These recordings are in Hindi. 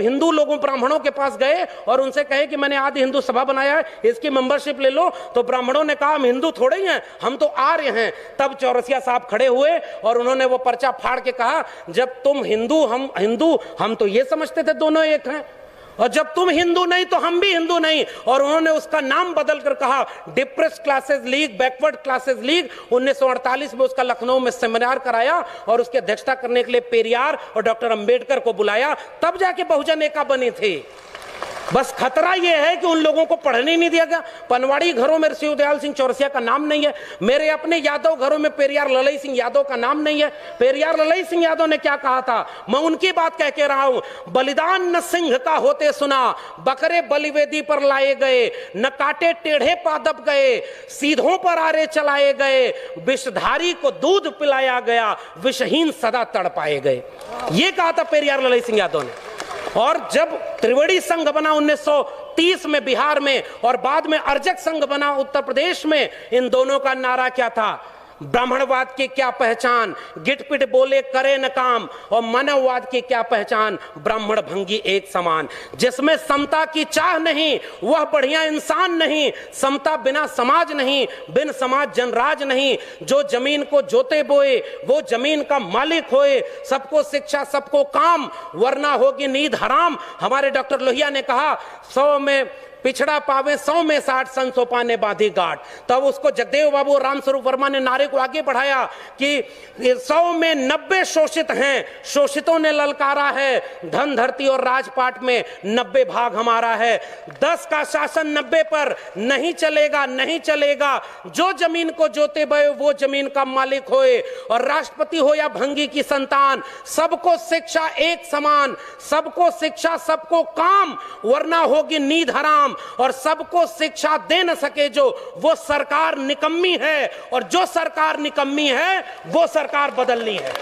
हिंदू लोगों ब्राह्मणों के पास गए और उनसे कहे कि मैंने आदि हिंदू सभा बनाया है, इसकी मेंबरशिप ले लो, तो ब्राह्मणों ने कहा हम हिंदू थोड़े ही हैं, हम तो आर्य हैं। तब चौरसिया साहब खड़े हुए और उन्होंने वो पर्चा फाड़ के कहा, जब तुम हिंदू हम तो ये समझते थे दोनों एक हैं, और जब तुम हिंदू नहीं तो हम भी हिंदू नहीं। और उन्होंने उसका नाम बदल कर कहा depressed classes league, backward classes league. 1948 में उसका लखनऊ में सेमिनार कराया और उसकी अध्यक्षता करने के लिए पेरियार और डॉक्टर अंबेडकर को बुलाया, तब जाके बहुजन एका बनी थी। बस खतरा यह है कि उन लोगों को पढ़ने नहीं दिया गया। पनवाड़ी घरों में शिवदयाल सिंह चौरसिया का नाम नहीं है, मेरे अपने यादव घरों में पेरियार ललई सिंह यादव का नाम नहीं है। पेरियार ललई सिंह यादव ने क्या कहा था, मैं उनकी बात कह के रहा हूं, बलिदान न सिंह का होते सुना, बकरे बलिवेदी पर लाए गए, न काटे टेढ़े पादप गए, सीधों पर आरे चलाए गए, विषधारी को दूध पिलाया गया, विषहीन सदा तड़पाए गए। ये कहा था पेरियार ललई सिंह यादव ने। और जब त्रिवेणी संघ बना 1930 में बिहार में, और बाद में अर्जक संघ बना उत्तर प्रदेश में, इन दोनों का नारा क्या था, ब्राह्मणवाद की क्या पहचान, गिटपिट बोले करे न काम, और मानववाद की क्या पहचान, ब्राह्मण भंगी एक समान। जिसमें समता की चाह नहीं वह बढ़िया इंसान नहीं, समता बिना समाज नहीं, बिन समाज जनराज नहीं, जो जमीन को जोते बोए वो जमीन का मालिक होए, सबको शिक्षा सबको काम, वरना होगी नींद हराम। हमारे डॉक्टर लोहिया ने कहा 100 में पिछड़ा पावे 100 में 60, सन सोपा ने बांधी गांठ। तब उसको जगदेव बाबू और रामस्वरूप वर्मा ने नारे को आगे बढ़ाया कि 100 में 90 शोषित हैं, शोषितों ने ललकारा है, धन धरती और राजपाट में 90 भाग हमारा है। 10 का शासन 90 पर नहीं चलेगा, नहीं चलेगा, जो जमीन को जोते बये वो जमीन का मालिक होए, और राष्ट्रपति हो या भंगी की संतान, सबको शिक्षा एक समान, सबको शिक्षा सबको काम, वरना होगी नींद हराम। और सबको शिक्षा दे न सके जो, वो सरकार निकम्मी है, और जो सरकार निकम्मी है वो सरकार बदलनी है।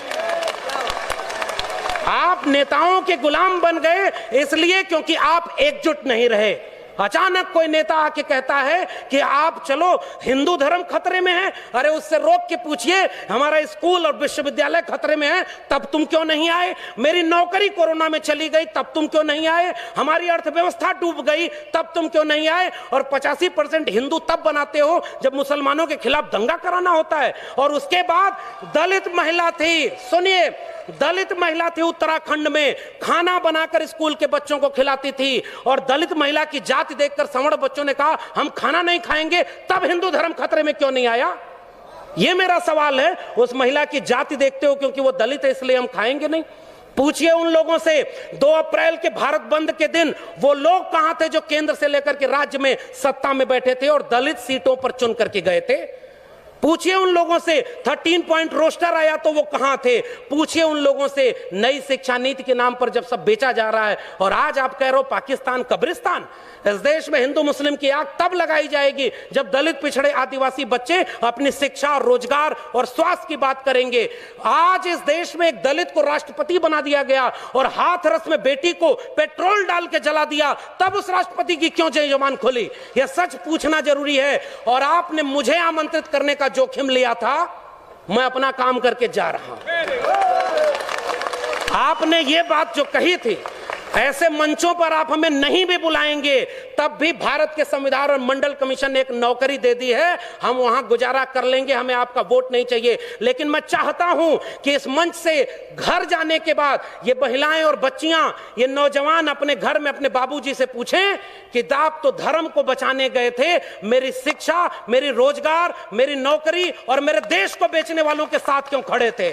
आप नेताओं के गुलाम बन गए इसलिए क्योंकि आप एकजुट नहीं रहे। अचानक कोई नेता आके कहता है कि आप चलो हिंदू धर्म खतरे में है, अरे उससे रोक के पूछिए हमारा स्कूल और विश्वविद्यालय खतरे में है, तब तुम क्यों नहीं आए? मेरी नौकरी कोरोना में चली गई, तब तुम क्यों नहीं आए? हमारी अर्थव्यवस्था डूब गई, तब तुम क्यों नहीं आए? और 85% हिंदू तब बनाते हो जब मुसलमानों के खिलाफ दंगा कराना होता है। और उसके बाद दलित महिला थी, सुनिए, दलित महिला थी उत्तराखंड में, खाना बनाकर स्कूल के बच्चों को खिलाती थी, और दलित महिला की जाति देखकर सवर्ण बच्चों ने कहा हम खाना नहीं खाएंगे, तब हिंदू धर्म खतरे में क्यों नहीं आया? यह मेरा सवाल है। उस महिला की जाति देखते हो क्योंकि वो दलित है इसलिए हम खाएंगे नहीं? पूछिए उन लोगों से 2 अप्रैल के भारत बंद के दिन वो लोग कहां थे जो केंद्र से लेकर के राज्य में सत्ता में बैठे थे और दलित सीटों पर चुन करके गए थे? पूछिए उन लोगों से 13 पॉइंट रोस्टर आया तो वो कहां थे? पूछिए उन लोगों से नई शिक्षा नीति के नाम पर जब सब बेचा जा रहा है, और आज आप कह रहे हो पाकिस्तान कब्रिस्तान। इस देश में हिंदू मुस्लिम की आग तब लगाई जाएगी जब दलित पिछड़े आदिवासी बच्चे अपनी शिक्षा और रोजगार और स्वास्थ्य की बात करेंगे। आज इस देश में एक दलित को राष्ट्रपति बना दिया गया और हाथरस में बेटी को पेट्रोल डाल के जला दिया, तब उस राष्ट्रपति की क्यों जय जवान खोली? यह सच पूछना जरूरी है। और आपने मुझे आमंत्रित करने का जोखिम लिया था, मैं अपना काम करके जा रहा हूं। आपने ये बात जो कही थी, ऐसे मंचों पर आप हमें नहीं भी बुलाएंगे तब भी भारत के संविधान और मंडल कमीशन ने एक नौकरी दे दी है, हम वहां गुजारा कर लेंगे, हमें आपका वोट नहीं चाहिए। लेकिन मैं चाहता हूं कि इस मंच से घर जाने के बाद ये महिलाएं और बच्चियां, ये नौजवान अपने घर में अपने बाबूजी से पूछें कि आप तो धर्म को बचाने गए थे, मेरी शिक्षा, मेरी रोजगार, मेरी नौकरी और मेरे देश को बेचने वालों के साथ क्यों खड़े थे?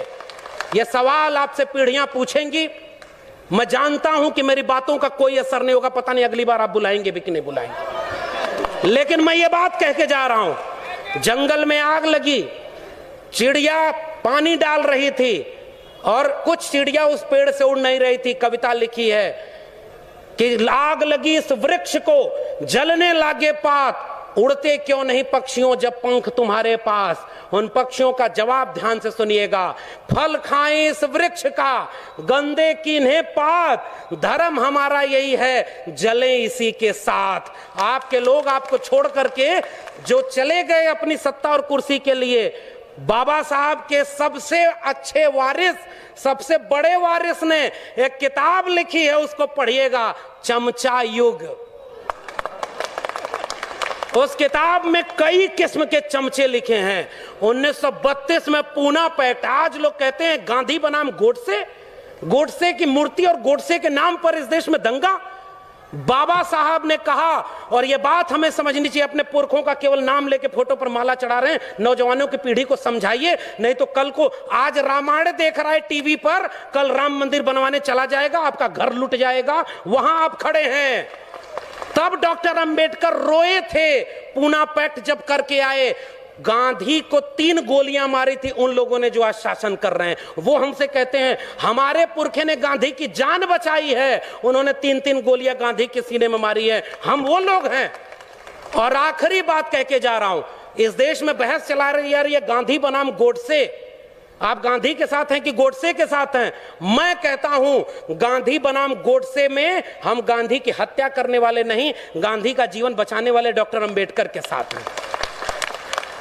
ये सवाल आपसे पीढ़ियां पूछेंगी। मैं जानता हूं कि मेरी बातों का कोई असर नहीं होगा, पता नहीं अगली बार आप बुलाएंगे भी कि नहीं बुलाएंगे। लेकिन मैं ये बात कह के जा रहा हूं, जंगल में आग लगी, चिड़िया पानी डाल रही थी और कुछ चिड़िया उस पेड़ से उड़ नहीं रही थी। कविता लिखी है कि आग लगी इस वृक्ष को, जलने लागे पात, उड़ते क्यों नहीं पक्षियों जब पंख तुम्हारे पास? उन पक्षियों का जवाब ध्यान से सुनिएगा, फल खाएं इस वृक्ष का, गंदे कीन्हे पात, धर्म हमारा यही है, जले इसी के साथ। आपके लोग आपको छोड़ करके जो चले गए अपनी सत्ता और कुर्सी के लिए, बाबा साहब के सबसे अच्छे वारिस, सबसे बड़े वारिस ने एक किताब लिखी है, उसको पढ़िएगा, चमचा युग। उस किताब में कई किस्म के चमचे लिखे हैं। 1932 में पूना पैक्ट, आज लोग कहते हैं गांधी बनाम गोडसे, गोडसे की मूर्ति और गोडसे के नाम पर इस देश में दंगा। बाबा साहब ने कहा, और यह बात हमें समझनी चाहिए, अपने पुरखों का केवल नाम लेके फोटो पर माला चढ़ा रहे हैं, नौजवानों की पीढ़ी को समझाइए, नहीं तो कल को, आज रामायण देख रहा है टीवी पर, कल राम मंदिर बनवाने चला जाएगा, आपका घर लुट जाएगा, वहां आप खड़े हैं। तब डॉक्टर अंबेडकर रोए थे, पूना पैक्ट जब करके आए। गांधी को 3 गोलियां मारी थी उन लोगों ने जो आज शासन कर रहे हैं। वो हमसे कहते हैं हमारे पुरखे ने गांधी की जान बचाई है, उन्होंने 3-3 गोलियां गांधी के सीने में मारी है, हम वो लोग हैं। और आखिरी बात कह के जा रहा हूं, इस देश में बहस चला रही है ये गांधी बनाम गोडसे, आप गांधी के साथ हैं कि गोडसे के साथ हैं? मैं कहता हूं गांधी बनाम गोडसे में हम गांधी की हत्या करने वाले नहीं, गांधी का जीवन बचाने वाले डॉक्टर अंबेडकर के साथ हैं।